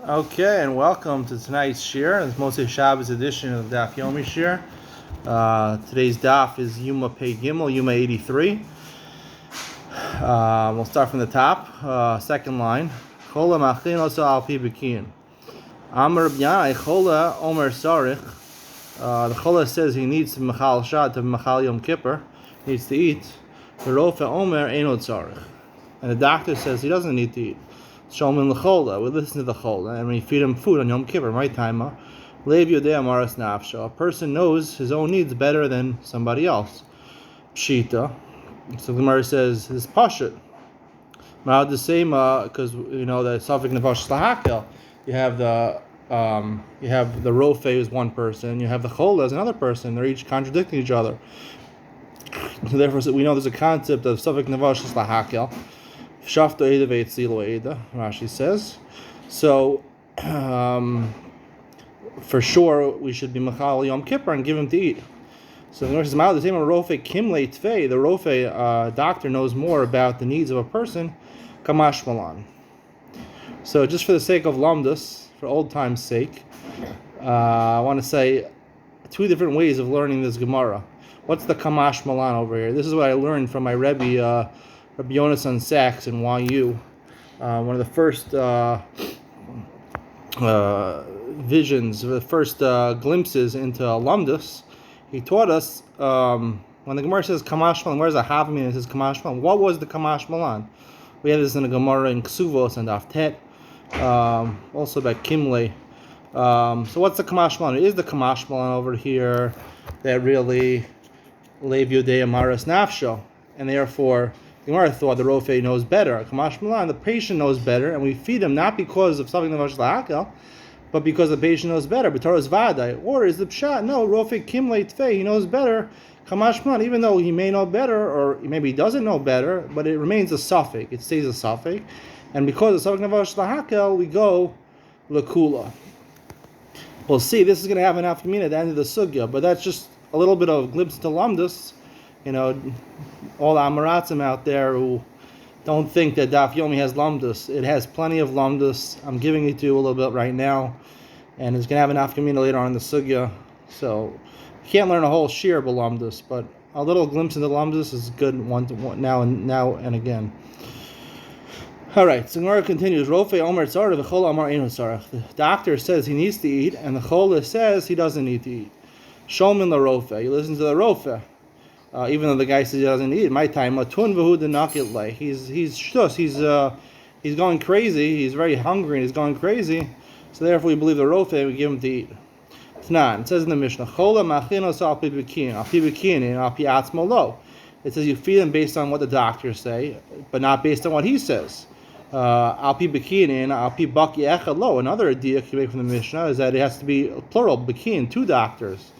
Okay, and welcome to tonight's shir. It's mostly Shabbos edition of Daf Yomi shir. Today's Daf is Yoma Pei Gimel, Yoma 83. We'll start from the top. Second line. Chola machin osa al pi b'kiyin. Amar b'yanai chola omer sarich. The chola says he needs to machal shad to machal Yom Kippur. He needs to eat. The rofa omer einot sarich. And the doctor says he doesn't need to eat. Shomim l'chola. We listen to the chola and we feed him food on Yom Kippur. My timer. Lev yodei amaras nafsho. A person knows his own needs better than somebody else. Pshita. So the Gemara says it's pashut. Now the same because you know the suffix nevash lahakel. You have the rofe is one person. You have the chola as another person. They're each contradicting each other. So therefore, we know there's a concept of suffix nevash lahakel. Shafto Eda Veitzilo Eda, Rashi says. So, for sure, we should be Machal Yom Kippur and give him to eat. So, the Gemara says, the same Rofe Kimle Tvei, the Rofe doctor knows more about the needs of a person, Kamash Malan. So, just for the sake of Lamdus, for old time's sake, I want to say two different ways of learning this Gemara. What's the Kamash Malan over here? This is what I learned from my Rebbe, Rabbi Yonasan Sachs in YU, one of the first visions, the first glimpses into Lumdus. He taught us when the Gemara says Kamash Malan, where's the Havmin? It says Kamash Malan. What was the Kamash Malan? We have this in the Gemara in Ksuvos and Aftet, also by Kimle. So what's the Kamash Malan? It is the Kamash Malan over here that really Lev Yodei Amaras Nafsho, and therefore the Gemara thought the Rofe knows better. Kamash Malan, the patient knows better, and we feed him not because of something nevash lahakel, but because the patient knows better. B'toras vadai, or is the pshat? No, Rofe kimle tvei, he knows better. Kamash Malan, even though he may know better, or maybe he doesn't know better, but it remains a suffix. It stays a suffix, and because of something nevash lahakel, we go lekula. We'll see. This is going to have an afkamina at the end of the sugya, but that's just a little bit of a glimpse to Lamdus. You know, all the Amaratzim out there who don't think that Daf Yomi has Lamdus. It has plenty of Lamdus. I'm giving it to you a little bit right now, and it's going to have an afkamina later on in the sugya. So you can't learn a whole shir of Lamdus, but a little glimpse into Lamdus is good now and again. All right, so Gemara continues. Rofe Omer Tzareh v'chol Amar Eino Tzareh. The doctor says he needs to eat, and the chola says he doesn't need to eat. Shomim la Rofe. You listen to the Rofe. Even though the guy says he doesn't eat, my time, he's going crazy. He's very hungry and he's going crazy. So therefore, we believe the rofe and we give him to eat. It says in the Mishnah, it says you feed him based on what the doctors say, but not based on what he says. Another idea you make from the Mishnah is that it has to be plural, bekin, two doctors.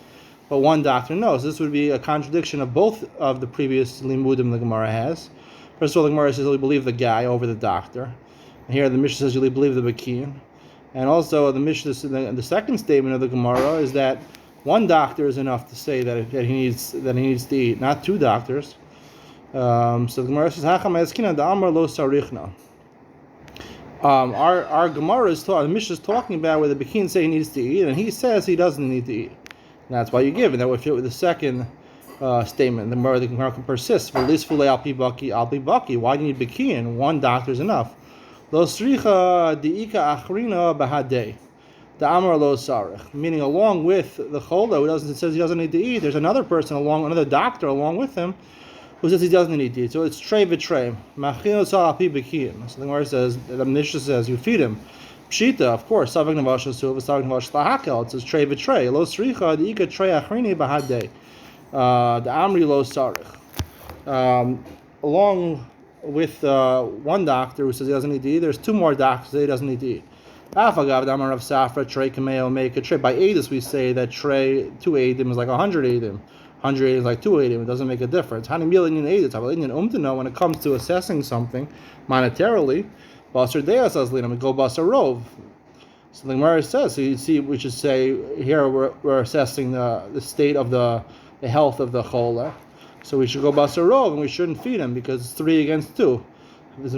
But one doctor knows. This would be a contradiction of both of the previous limudim the Gemara has. First of all, the Gemara says we believe the guy over the doctor. And here the Mishnah says you believe the Bakian. And also the Mishnah, the second statement of the Gemara is that one doctor is enough to say that he needs to eat, not two doctors. So the Gemara says Hacham Eskina Da'amar Lo Sarichna. Our Gemara is the Mishnah is talking about where the Bakian say he needs to eat, and he says he doesn't need to eat. And that's why you give, and that would fit with the second statement. The Gemara can persist. Why do you need Bekian? One doctor is enough. Lo sricha diika achrina bahadei. The amar lo sarich. Meaning, along with the chola who says he doesn't need to eat, there's another doctor along with him who says he doesn't need to eat. So it's trey v'trey. Machino sa al pi Bekian. So the Gemara says, the Mishnah says, you feed him. Pshita, of course, Savak Navash Suv, Savak Navash Lahakel, it says Trey V'Trey, Lo Sricha, the Ika Trey Achrini Bahadei, the Amri Lo Sarich. Along with one doctor who says he doesn't need to eat, there's two more doctors that he doesn't need to eat. Afagav, the Amar of Safra, Trey Kameo, make a Trey. By Adis, we say that Trey, 2 Adim is like 100 Adim. 100 Adim is like 2 Adim, it doesn't make a difference. Hani Million Adim, to know when it comes to assessing something monetarily. Basar Deas Azlina, we go Basar Rov. So the Gemara says, so you see, we should say here we're assessing the state of the health of the chola. So we should go Basar Rov and we shouldn't feed him because it's 3 against 2. The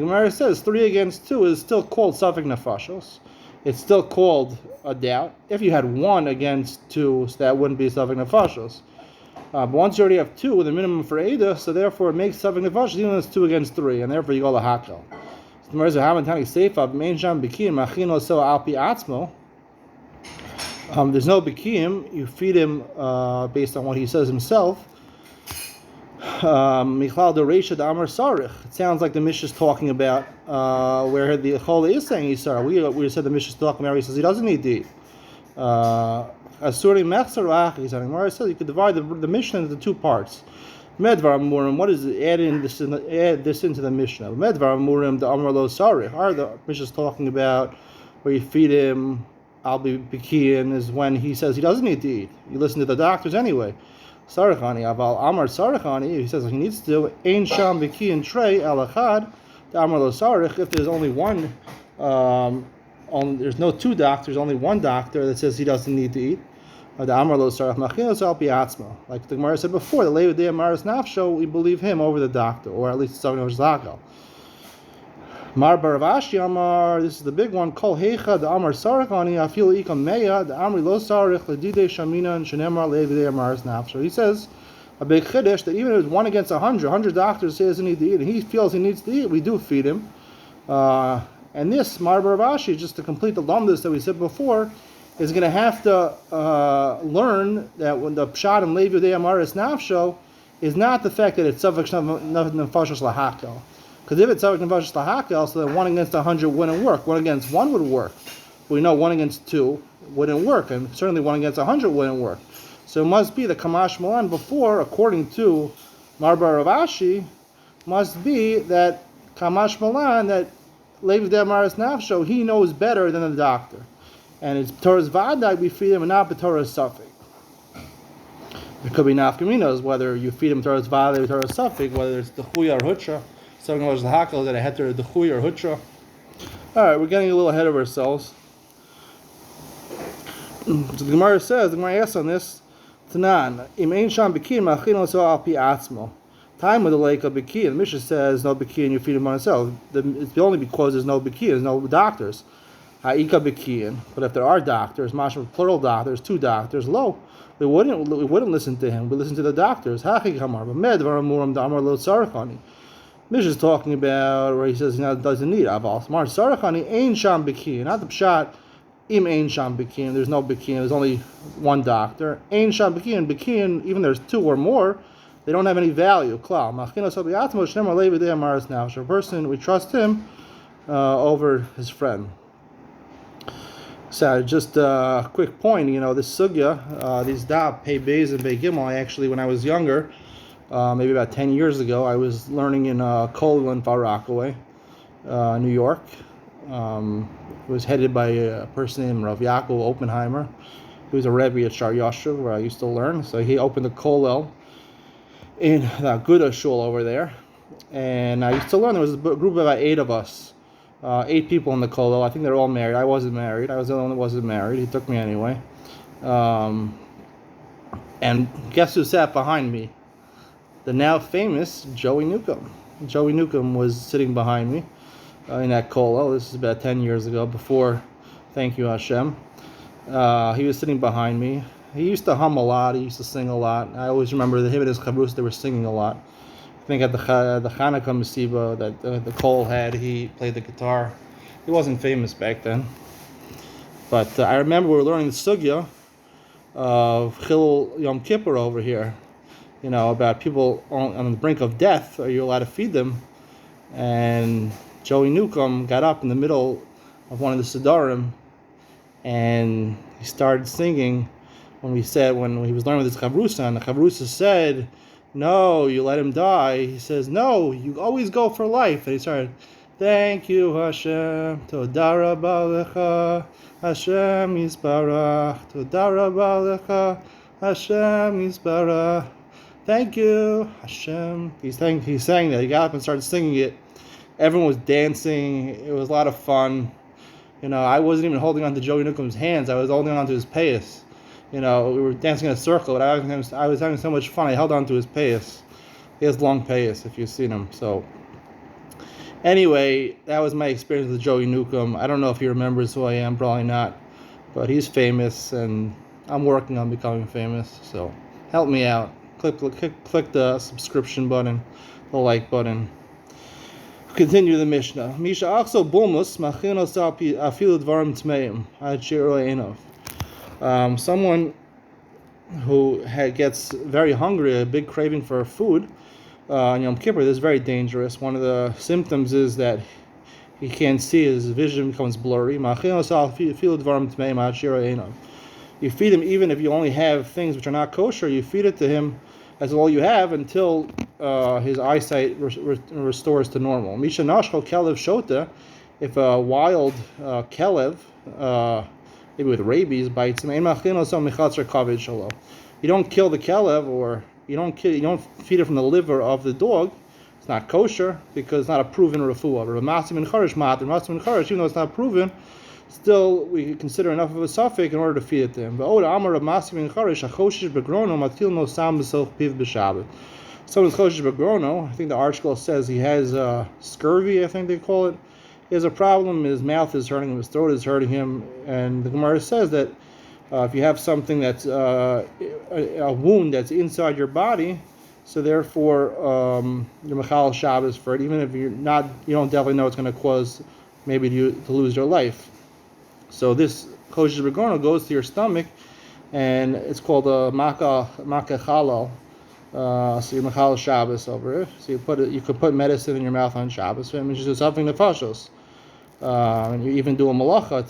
Gemara says 3 against 2 is still called Safek Nefashos. It's still called a doubt. If you had 1 against 2, so that wouldn't be Safek Nefashos. But once you already have 2 with a minimum for Eidah, so therefore it makes Safek Nefashos even though it's 2 against 3, and therefore you go to Hakel. The Gemara says, there's no Bikiyim, you feed him based on what he says himself. Michlal Doresha Amar Sarich. It sounds like the Mishnah is talking about where the Chol is saying he's sorry. We said the Mishnah is talking about. He says he doesn't need to eat. Asuri Mechsarach. He said Gemara says you could divide the Mishnah into 2 parts. Medvar Amurim. What is it? Add this into the Mishnah. Medvar Amurim the Amar Lo Sarich. Are the Mishnah is talking about where you feed him? I'll be Bikiyin is when he says he doesn't need to eat. You listen to the doctors anyway. Sarachani, Aval Amar Sarachani, he says he needs to do Ein Sham Biki and Trey Alachad, the Amar Lo Sarach. If there's only one, there's no 2 doctors, only 1 doctor that says he doesn't need to eat. The Amar Lo Sarach Machinos Al Piatzma. Like the Gemara said before, the Levi De Amaris Nafsho, we believe him over the doctor, or at least something over Zakal. Mar Baravashi Amar, this is the big one. Kol Heicha the Amar Sarachani Afil Ikam Meya the Amri Lo Sarich Ledide Shamina and Shenemar Levi De Amaris Nafsho. He says a big chiddush that even if it's 1 against 100 doctors say he doesn't need to eat, and he feels he needs to eat, we do feed him. And this Mar Baravashi, just to complete the lumdus that we said before, is going to have to learn that when the pshat and Levi De Amaris Nafsho is not the fact that it's Safek Nefashos Lahakel. Because if it's Safek Nefashos Lahakel, so then 1 against 100 wouldn't work. 1 against 1 would work. We know 1 against 2 wouldn't work, and certainly 1 against 100 wouldn't work. So it must be the Kamash Malan before, according to Marbar Ravashi, must be that Kamash Malan, that Levi De Amaris Nafsho, he knows better than the doctor. And it's Torah's Vaday, we feed him, and not Torah's Safek. It could be Nafkaminos, whether you feed him Torah's Vaday or Torah's Safek, whether it's the Chuya or Hutra. So knows the Hakel that I had to the Chuya or Hutra. Alright, we're getting a little ahead of ourselves. So the Gemara says, the Gemara asks on this, Tanan, Im Ein Sham Bikin, Machin Oso Al Pi Atzmo. Time with the lake of Bikin. The Mishnah says no Bikin, you feed him on itself. It's only because there's no Bikin, there's no doctors. Ha'ika Bikin. But if there are doctors, Mashma plural doctors, 2 doctors, lo, we wouldn't listen to him. We listen to the doctors. Hachik Hamar, Med Varamuram Damar Lo Sarachani. Mishnah is talking about where he says he doesn't need Aval. Smart Sarachani Ein Sham Bikin. Not the pshat. Im Ein Sham Bikin. There's no Bikin. There's only 1 doctor. Ein Sham Bikin. Bikin. Even there's 2 or more, they don't have any value. Klal. Machinos Obiatmo Shnemar Levi De Amaris Now. So a person, we trust him over his friend. So just a quick point. This sugya, these dab Pei Beis and Pei Gimel. Actually, when I was younger. Maybe about 10 years ago, I was learning in Kollel in Far Rockaway, New York. It was headed by a person named Rav Yaakov Oppenheimer. He was a Rebbe at Shar Yoshev, where I used to learn. So he opened a Kollel in the Guda Shul over there. And I used to learn. There was a group of about 8 of us, 8 people in the Kollel. I think they're all married. I wasn't married. I was the only one that wasn't married. He took me anyway. And guess who sat behind me? The now famous Joey Newcomb. Joey Newcomb was sitting behind me in that kollel. This is about 10 years ago, before Thank You Hashem. He was sitting behind me. He used to hum a lot. He used to sing a lot. I always remember that him and his chavrus, they were singing a lot. I think at the Chanukah Mesiba that the kollel had, he played the guitar. He wasn't famous back then. But I remember we were learning the sugya of Chil Yom Kippur over here. About people on the brink of death. Are you allowed to feed them? And Joey Newcomb got up in the middle of one of the Siddharim, and he started singing when he was learning with his Chavrusa, and the Chavrusa said, no, you let him die. He says, no, you always go for life. And he started, thank you, Hashem, Toda Rabba Lecha, Hashem Yisbarach, Toda Rabba Lecha, Hashem Yisbarach. Thank you, Hashem. He sang that. He got up and started singing it. Everyone was dancing. It was a lot of fun. I wasn't even holding on to Joey Newcomb's hands. I was holding on to his payas. We were dancing in a circle, but I was having so much fun. I held on to his payas. He has long payas if you've seen him. So anyway, that was my experience with Joey Newcomb. I don't know if he remembers who I am, probably not, but he's famous, and I'm working on becoming famous. So help me out. Click the subscription button, the like button. Continue the Mishnah. Misha also bulmus machinos afilu dvarim tmeim ad shiro enov. Someone who gets very hungry, a big craving for food on Yom Kippur, this is very dangerous. One of the symptoms is that he can't see, his vision becomes blurry. You feed him even if you only have things which are not kosher, you feed it to him as all you have until his eyesight restores to normal. Misha nashko kelev shota, if a wild kelev, maybe with rabies, bites him, you don't kill the kelev, or you don't feed it from the liver of the dog. It's not kosher because it's not a proven refuah. Even though it's not proven, still we consider enough of a suffix in order to feed it to him. Someone's choshesh begrono, I think the article says he has scurvy, I think they call it. He has a problem, his mouth is hurting him, his throat is hurting him, and the Gemara says that if you have something that's a wound that's inside your body, so therefore you're mechal Shabbos for it, even if you don't definitely know it's going to cause maybe you to lose your life. So this kosher begrono goes to your stomach, and it's called a makkah halal. So you're mechal Shabbos over it. So you could put medicine in your mouth on Shabbos. So it means you do something nefashos. And you even do a malacha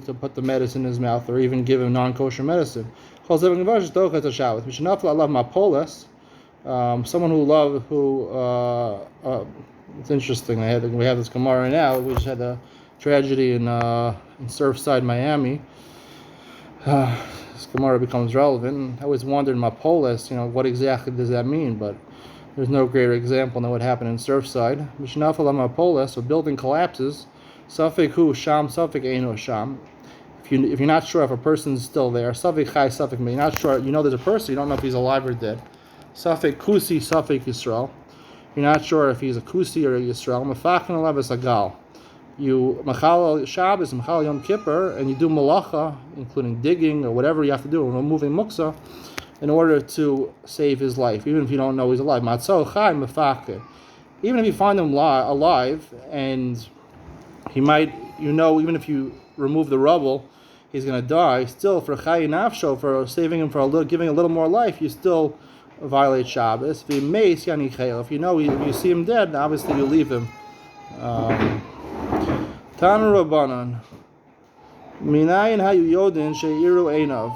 to put the medicine in his mouth, or even give him non-kosher medicine. Someone who it's interesting. We have this Gemara now. We just had a tragedy in Surfside, Miami. This Gemara becomes relevant. I always wondered Mapolis, what exactly does that mean? But there's no greater example than what happened in Surfside. Mishnafal Mapolis, a building collapses. Safek hu sham, safek eino sham. If you're not sure if a person's still there, safek chai, safek me. You're not sure. You know there's a person. You don't know if he's alive or dead. Safek kusi, safek Yisrael. You're not sure if he's a kusi or a Yisrael. Mefachin alev agal. You machal Shabbos, machal Yom Kippur, and you do malacha, including digging or whatever you have to do, removing muksa, in order to save his life, even if you don't know he's alive. Matzah chai mefachin. Even if you find him alive, and he might, even if you remove the rubble, he's going to die. Still, for chayi nafsho, for saving him, giving a little more life, you still violate Shabbos. If you see him dead, obviously you leave him. Tanu Rabbanan, minayin hayu yodin sheiru einav.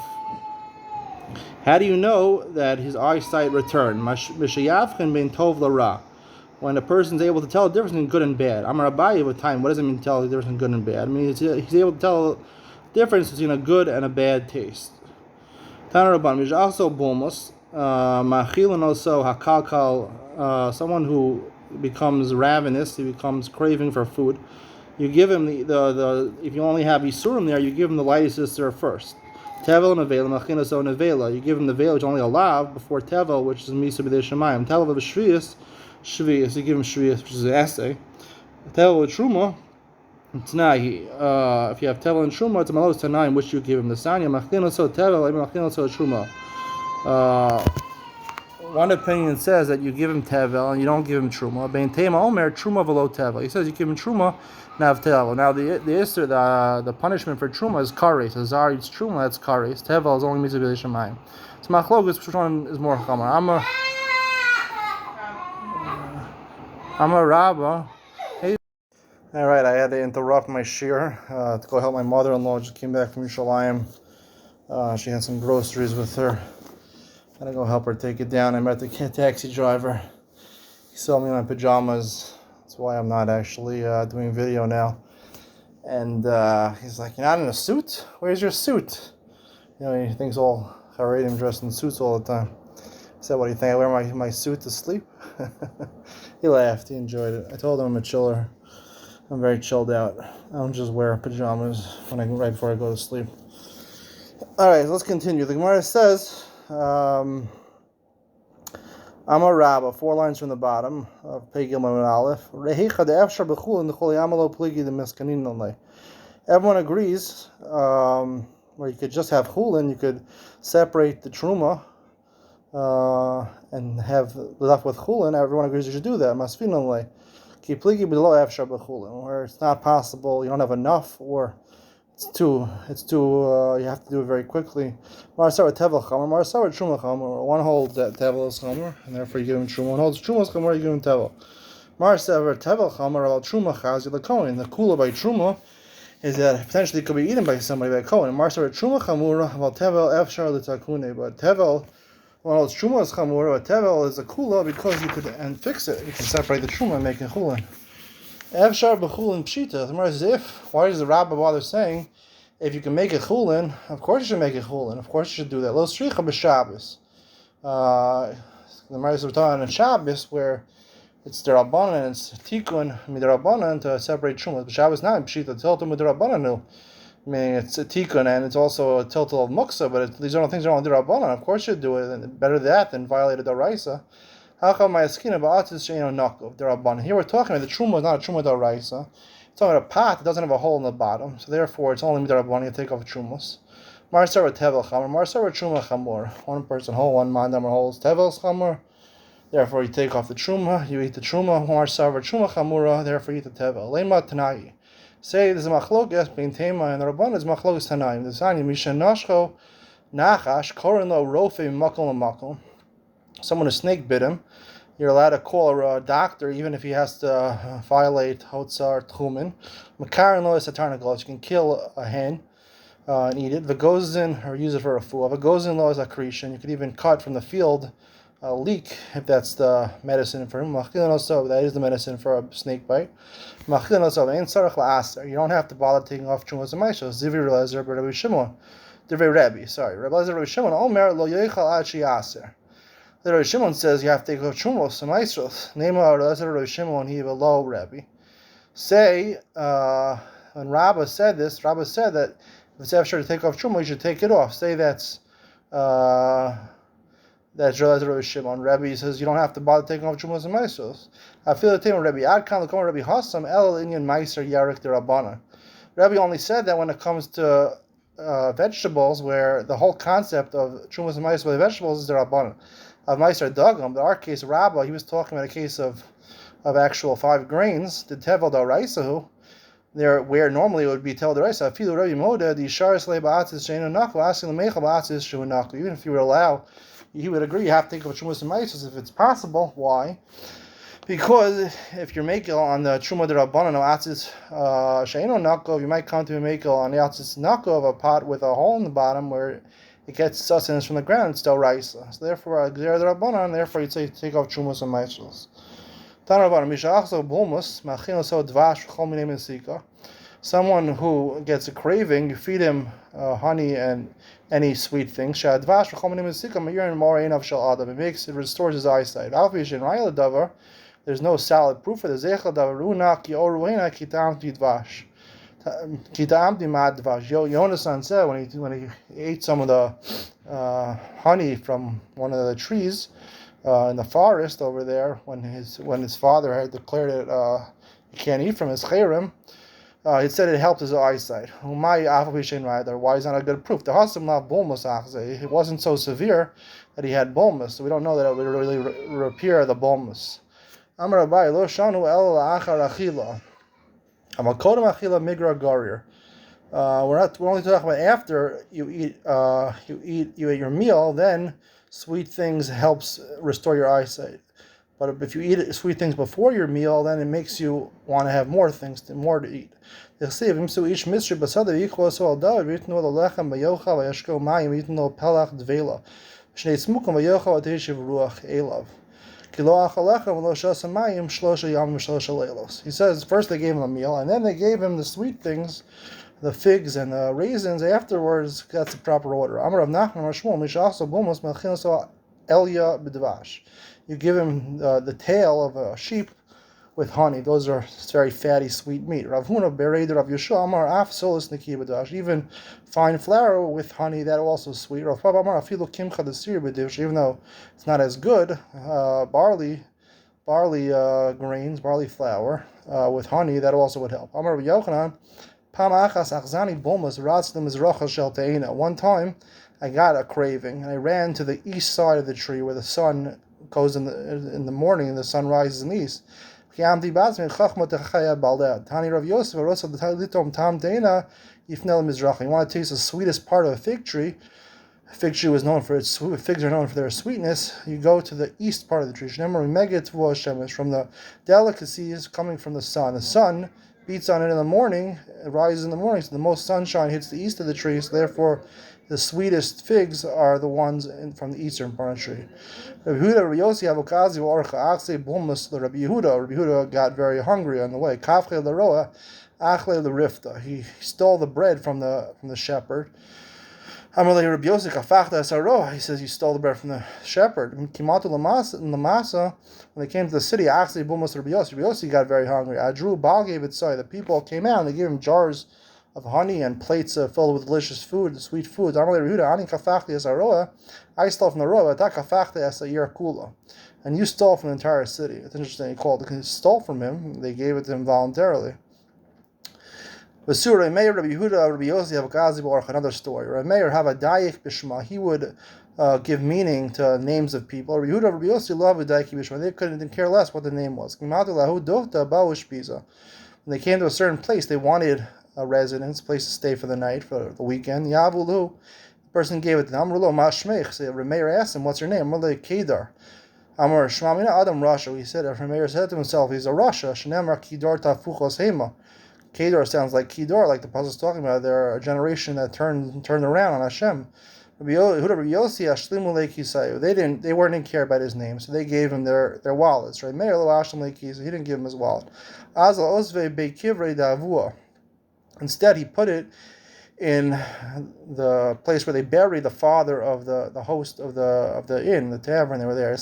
How do you know that his eyesight returned? Mishayavchen ben tov l'ra. When a person's able to tell the difference between good and bad. Amar Abaye with time. What does it mean tell the difference between good and bad? I mean, he's able to tell the difference between a good and a bad taste. Tanu Rabbanan, mish also bulmus, machilin also hakalkal, someone who becomes ravenous, he becomes craving for food. You give him the if you only have Yisurim there, you give him the lightest sister first. Tevel nevela, machinaso nevela. You give him the veil which is only a lav before tevel, which is misa b'dei shemayim. Tevel of shvius, you give him shvius, which is an essay. Tevel with truma, tnai. If you have tevel and truma, it's a malos tanai, in which you give him the sanya. Machinaso tevel, machinaso truma. One opinion says that you give him tevel and you don't give him truma. Bein tema omer truma v'lo tevel. He says you give him truma, nav tevel. Now the punishment for truma is kares. So zar eats truma, that's kares. Tevel is only mitzvah b'dei shemayim. So machlokus, which one is more chamar? I'm a rabba. Hey. All right, I had to interrupt my shir to go help my mother-in-law. Just came back from Yerushalayim. She had some groceries with her. I'm gonna go help her take it down. I met the taxi driver. He saw me in my pajamas. That's why I'm not actually doing video now. And he's like, "You're not in a suit? Where's your suit?" He thinks all Haredim dressed in suits all the time. I said, "What do you think? I wear my suit to sleep?" He laughed. He enjoyed it. I told him I'm a chiller. I'm very chilled out. I don't just wear pajamas right before I go to sleep. All right, let's continue. The Gemara says, Amar Rabba, 4 lines from the bottom of Pei Gimel and Aleph. Rehecha de Efshar b'chulin d'chol yamalo pligi de miskanin nolei. Everyone agrees, where you could just have chulin, you could separate the truma and have left with chulin. Everyone agrees you should do that. Masfin nolei. Ki pligi below Efshar b'chulin, where it's not possible, you don't have enough, or it's too, you have to do it very quickly. Marasar with tevel chamer, marasar with truma chamer. One holds that tevel is chamer, and therefore you give him truma. One holds truma is chamer, you give him tevel. Marasar with tevel chamer, about truma chazi the kohen. The kula by truma is that potentially it could be eaten by somebody by kohen. Marasar with truma chamura, about tevel efshar l'takune. But tevel, one holds truma is chamura, but tevel is a kula because you could and fix it. You can separate the truma and make it chulin. Efshar b'chulin pshita. The Gemara says, why does the Rabbah bother saying, if you can make it chulin, of course you should make it chulin. Of course you should do that. Lo stricha b'Shabbos. The Gemara says we're talking on Shabbos where it's derabbanan and it's tikkun miderabbanan to separate truma. But Shabbos not pshita tiltum miderabbanan. Meaning it's a tikkun and it's also a tiltul of muksa. But these are all things that are on derabbanan. Of course you should do it. And better that than violate a daraisa. Here we're talking about the truma is not a truma d'oraisa. It's talking about a pot that doesn't have a hole in the bottom, so therefore it's only midrabban. You take off trumas. Marsar with tevel chamor, marsar with truma chamor. One person whole, one mandamar holds tevel chamor. Therefore you take off the truma, you eat the truma. Marsar with truma chamura, therefore you eat the tevel. Lema tanai. Say there's a machlokas being tema and the rabban is machlokas tanaim. The sani misha nashcho nachash korin lo rofe makom makom. Someone a snake bit him, you're allowed to call a doctor even if he has to violate Hotzar Tchumen. Makarin lo is a tarnaglos. You can kill a hen and eat it. Vagozin, or use it for a fool. Vagozin lo is a creation. You could even cut from the field a leek if that's the medicine for him. Machilin also, that is the medicine for a snake bite. Machilin also, ein sarach la'aser. You don't have to bother taking off chumas and maishos. Zivi Rebezer Rabbi Shimon. Rabbi Shimon, Omer lo yoichal ad she'aser. The Rabbi Shimon says you have to take off trumos and maestros. Name of Rabbi Shimon, he below Rabbi. Say, when Rabbah said this, Rabbah said that if it's after to take off trumos, you should take it off. Say that's Rabbi Shimon. Rabbi says you don't have to bother taking off trumos and maestros. I feel the time of Rabbi Adkan, the Rabbi Hassam, El Inyan Meiser Yarik Derabana. Rabbi only said that when it comes to vegetables, where the whole concept of trumos and maestros by the vegetables is Derabana. Of Meiser Dagam, but our case, Rabbah, he was talking about a case of actual 5 grains, the Tevel Daraisahu, there where normally it would be Tevel Daraisa. Afilu Rabbi Moda, the Sharis Le Ba'atis Sheinu Naklu, asking the Mechal Ba'atis Sheinu Naklu. Even if you would allow, he would agree you have to take up Trumas and Meisos if it's possible. Why? Because if you're making on the Truma D'Rabbanan no Atzis Sheinu Naklu, you might come to a makel on the Atzis Naklu of a pot with a hole in the bottom where it gets sustenance from the ground, it's still rice. So therefore, therefore you'd say take off Trumas and Meisos. Someone who gets a craving, you feed him honey and any sweet things. It restores his eyesight. There's no solid proof for the Yonasan said when he ate some of the honey from one of the trees in the forest over there, when his father had declared it he can't eat from his chayrim, it said it helped his eyesight. Why is not a good proof? The Hasim not bulmus. It wasn't so severe that he had bulmus, so we don't know that it would really repair the bulmus. Amar Abai lo shanu el la'achar achila. We're only talking about after you eat your meal. Then sweet things helps restore your eyesight. But if you eat sweet things before your meal, then it makes you want to have more things, more to eat. He says first they gave him a meal, and then they gave him the sweet things, the figs and the raisins. Afterwards, that's the proper order. You give him the tail of a sheep with honey. Those are very fatty, sweet meat. Rav Huna bereid Rav Yeshua Amar af solis nikibadash. Even fine flour with honey, that also sweet. Rav Papa Amar afilu kimcha desir b'dish. Even though it's not as good, barley grains, barley flour with honey, that also would help. Amar Rav Yochanan pam achas achzani bomas ratzim mizracha shel teina. One time, I got a craving, and I ran to the east side of the tree where the sun goes in the morning, and the sun rises in the east. Tani Rav Yosef, you want to taste the sweetest part of a fig tree? A fig tree was known for its figs are known for their sweetness. You go to the east part of the tree. From the delicacies coming from the sun. The sun beats on it in the morning, it rises in the morning, so the most sunshine hits the east of the tree, so therefore the sweetest figs are the ones from the eastern part of the tree. Rabbi Yehuda got very hungry on the way. He stole the bread from the shepherd. He says, you stole the bread from the shepherd. When they came to the city, Rabbi Yossi got very hungry. Baal gave it so. The people came out and they gave him jars of honey and plates filled with delicious food, sweet food. I stole from the roa, and you stole from the entire city. It's interesting. He stole from him. They gave it to him voluntarily. Another story. Rameir have a dayik bishma. He would give meaning to names of people. They didn't care less what the name was. When they came to a certain place, they wanted a residence, place to stay for the night, for the weekend. The person gave it to them. Rameir asked him, "What's your name?" Kedar. Amar Shmamina Adam Rasha. He said, Rameir said to himself, he's a Rasha. Shnemar Kidar Tafuchos Hema. Kedar sounds like Kedar, like the puzzle is talking about. They're a generation that turned around on Hashem. They weren't care about his name, so they gave him their wallets. Right? He didn't give him his wallet. Instead, he put it in the place where they buried the father of the host of the inn, the tavern. They were there.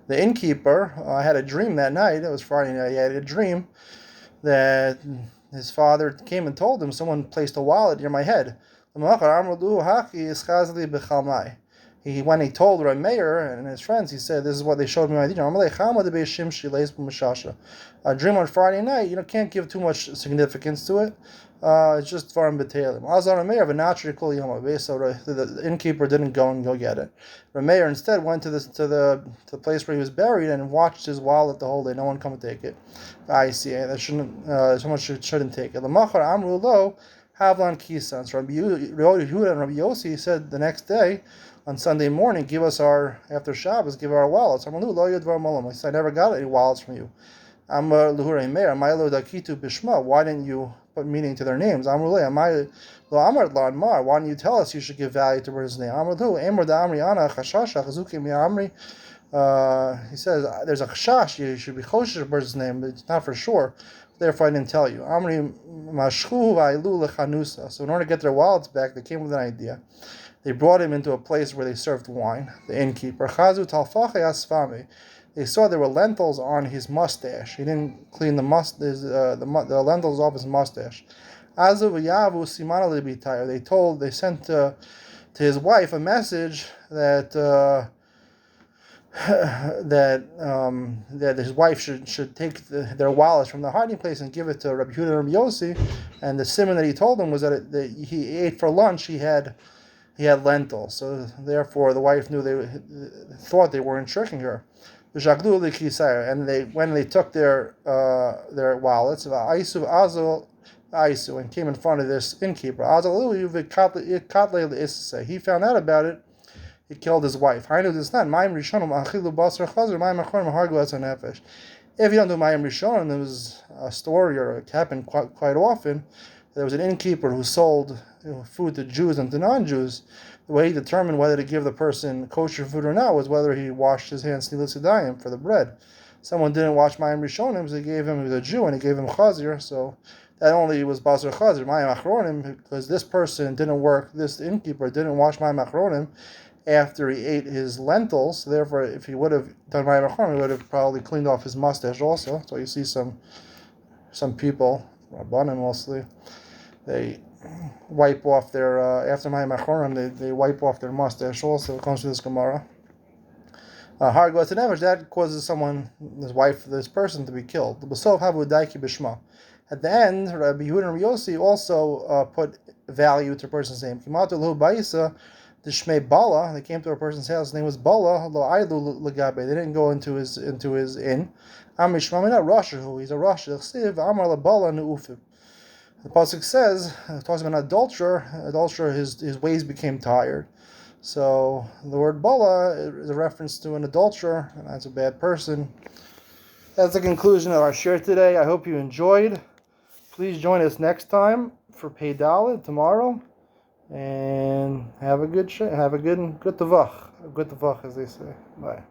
The innkeeper had a dream that night. It was Friday night. He had a dream that his father came and told him someone placed a wallet near my head. When he told Rameir and his friends, he said, "This is what they showed me my dream." A dream on Friday night, can't give too much significance to it. It's just Varim B'Talim. Azar Rameir v'natri kol Yoma. So the innkeeper didn't go and go get it. Rameir instead went to the place where he was buried and watched his wallet the whole day. No one come and take it. I see. That shouldn't. Someone shouldn't take it. L'machar amru lo havlan kisan. So Rabbi Yehuda and Rabbi Yossi said the next day, on Sunday morning, give us after Shabbos, give our wallets. I never got any wallets from you. Why didn't you put meaning to their names? Why didn't you tell us you should give value to his name? He says there's a chashash, you should be kosher to his name, but it's not for sure. Therefore, I didn't tell you. So in order to get their wallets back, they came with an idea. They brought him into a place where they served wine. The innkeeper. They saw there were lentils on his mustache. He didn't clean the lentils off his mustache. They sent to his wife a message that that his wife should take their wallets from the hiding place and give it to Rabbi Yehuda and Rabbi Yossi. And the simon that he told them was that he ate for lunch. He had lentils. So therefore, the wife thought they weren't tricking her. And when they took their wallets, and came in front of this innkeeper, he found out about it. He killed his wife. If you don't do Mayim Rishonim, there was a story, or it happened quite often. There was an innkeeper who sold food to Jews and to non-Jews. The way he determined whether to give the person kosher food or not was whether he washed his hands for the bread. Someone didn't wash Mayim Rishonim, so he was a Jew, and he gave him chazir, so that only was basar chazir. Mayim Achronim, because this person didn't work, this innkeeper didn't wash Mayim Achronim, after he ate his lentils. Therefore, if he would have done Mayim Acharon, he would have probably cleaned off his mustache also. So you see some people, Rabbanim mostly, they wipe off their, after Mayim Acharon, they wipe off their mustache also. It comes to this Gemara. Hargo Nevesh, that causes someone, his wife, this person, to be killed. At the end, Rabbi Yehuda and Rabbi Yossi also put value to a person's name. The Shmei Bala, they came to a person's house, his name was Bala, they didn't go into his inn. Not Rasha, he's a Rasha. The pasuk says, it talks about an adulterer, his ways became tired. So the word Bala is a reference to an adulterer, and that's a bad person. That's the conclusion of our share today. I hope you enjoyed. Please join us next time for Pei Dalet tomorrow, and have a good tavach, as they say. Bye.